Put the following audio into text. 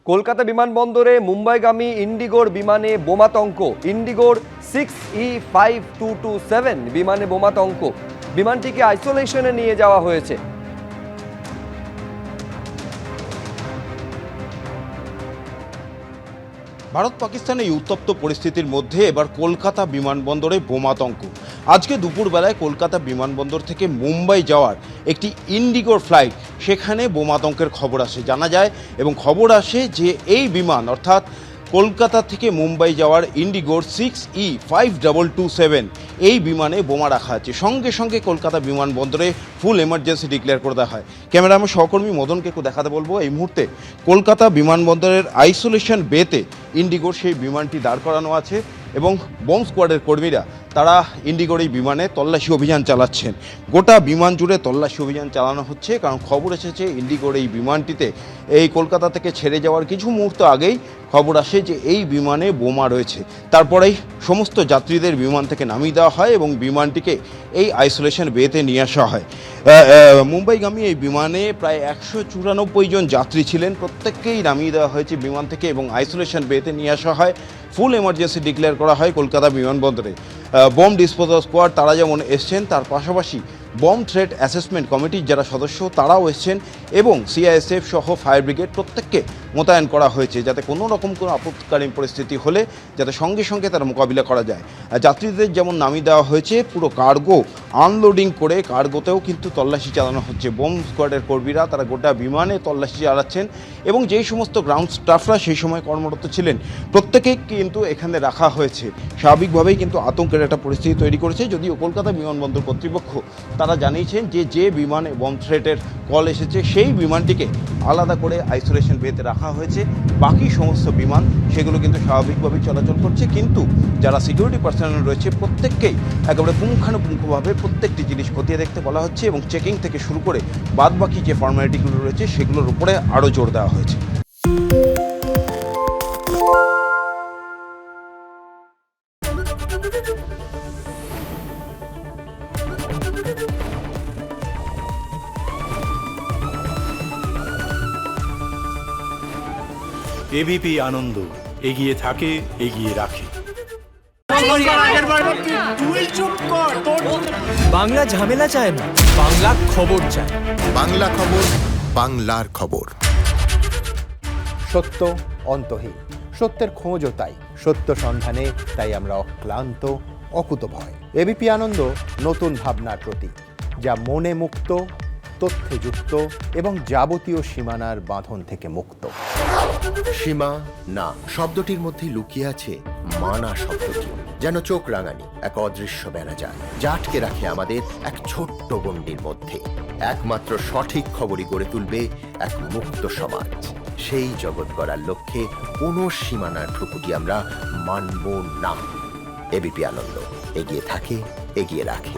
কলকাতা বিমানবন্দরে মুম্বাইগামী ইন্ডিগোর বিমানে বোমাতঙ্ক। ইন্ডিগোর 6E5227 বিমানে বোমাতঙ্ক। বিমানটিকে আইসোলেশনে নিয়ে যাওয়া হয়েছে। ভারত পাকিস্তান এই উত্তপ্ত পরিস্থিতির মধ্যে এবার কলকাতা বিমানবন্দরে বোমাতঙ্ক। আজকে দুপুরবেলায় কলকাতা বিমানবন্দর থেকে মুম্বাই যাওয়ার একটি ইন্ডিগোর ফ্লাইট, সেখানে বোমাতঙ্কের খবর আসে। জানা যায় এবং খবর আসে যে এই বিমান অর্থাৎ কলকাতা থেকে মুম্বাই যাওয়ার ইন্ডিগোর 6E5227 এই বিমানে বোমা রাখা আছে। সঙ্গে সঙ্গে কলকাতা বিমানবন্দরে ফুল এমার্জেন্সি ডিক্লেয়ার করে দেওয়া হয়। ক্যামেরা আমার সহকর্মী মদনকে একটু দেখাতে বলবো। এই মুহূর্তে কলকাতা বিমানবন্দরের আইসোলেশন বেতে ইন্ডিগোর সেই বিমানটি দাঁড় করানো আছে এবং বম্ব স্কোয়াডের কর্মীরা তারা ইন্ডিগোর এই বিমানে তল্লাশি অভিযান চালাচ্ছেন। গোটা বিমান জুড়ে তল্লাশি অভিযান চালানো হচ্ছে, কারণ খবর এসেছে ইন্ডিগোর এই বিমানটিতে এই কলকাতা থেকে ছেড়ে যাওয়ার কিছু মুহূর্ত আগেই খবর আসে যে এই বিমানে বোমা রয়েছে। তারপরেই সমস্ত যাত্রীদের বিমান থেকে নামিয়ে দেওয়া হয় এবং বিমানটিকে এই আইসোলেশন বেতে নিয়ে আসা হয়। মুম্বাইগামী এই বিমানে প্রায় 194 জন যাত্রী ছিলেন, প্রত্যেককেই নামিয়ে দেওয়া হয়েছে বিমান থেকে এবং আইসোলেশন বেতে নিয়ে আসা হয়। ফুল এমার্জেন্সি ডিক্লেয়ার করা হয় কলকাতা বিমানবন্দরে। বম্ব ডিসপোজাল স্কোয়াড তারা যেমন এসছেন, তার পাশাপাশি বম্ব থ্রেট অ্যাসেসমেন্ট কমিটির যারা সদস্য তারাও এসছেন এবং সিআইএসএফ সহ ফায়ার ব্রিগেড প্রত্যেককে মোতায়েন করা হয়েছে, যাতে কোনো রকম কোনো আপৎকালীন পরিস্থিতি হলে যাতে সঙ্গে সঙ্গে তার মোকাবিলা করা যায়। যাত্রীদের যেমন নামিয়ে দেওয়া হয়েছে, পুরো কার্গো আনলোডিং করে কার্গোতেও কিন্তু তল্লাশি চালানো হচ্ছে। বম্ব স্কোয়াডের কর্মীরা তারা গোটা বিমানে তল্লাশি চালাচ্ছেন এবং যেই সমস্ত গ্রাউন্ড স্টাফরা সেই সময় কর্মরত ছিলেন প্রত্যেকেই কিন্তু এখানে রাখা হয়েছে। স্বাভাবিকভাবেই কিন্তু আতঙ্কের একটা পরিস্থিতি তৈরি করেছে। যদিও কলকাতা বিমানবন্দর কর্তৃপক্ষ তারা জানিয়েছেন যে বিমানে বম্ব থ্রেটের কল এসেছে সেই বিমানটিকে আলাদা করে আইসোলেশন বেতে রাখা হয়েছে। বাকি সমস্ত বিমান সেগুলো কিন্তু স্বাভাবিকভাবেই চলাচল করছে, কিন্তু যারা সিকিউরিটি পার্সোনেল রয়েছে প্রত্যেককেই একেবারে পুঙ্খানুপুঙ্খভাবে প্রত্যেকটি জিনিস খতিয়ে দেখতে বলা হচ্ছে এবং চেকিং থেকে শুরু করে বাদবাকি যে ফর্মালিটিগুলো রয়েছে সেগুলোর উপরে আরও জোর দেওয়া হয়েছে। এবিপি আনন্দ, এগিয়ে থাকে, এগিয়ে রাখে। বাংলা ঝামেলা চায় না, বাংলা খবর চায়। বাংলা খবর, বাংলার খবর। সত্য অন্তহীন, সত্যের খোঁজও তাই, সত্য সন্ধানে তাই আমরা অক্লান্ত, অকুতভয়। এবিপি আনন্দ নতুন ভাবনার প্রতীক, যা মনে মুক্ত, তথ্যে যুক্ত এবং যাবতীয় সীমানার বাঁধন থেকে মুক্ত। সীমা না শব্দটির মধ্যে লুকিয়ে আছে মানা শব্দটি, যেন চোখ রাঙানি এক অদৃশ্য বেড়াজাল, যা আটকে রাখে আমাদের এক ছোট্ট গণ্ডির মধ্যে। একমাত্র সঠিক খবরই গড়ে তুলবে এক মুক্ত সমাজ। সেই জগৎ গড়ার লক্ষ্যে কোনো সীমানার ঠুকুটি আমরা মানব না। এবিপি আনন্দ, এগিয়ে থাকে, এগিয়ে রাখে।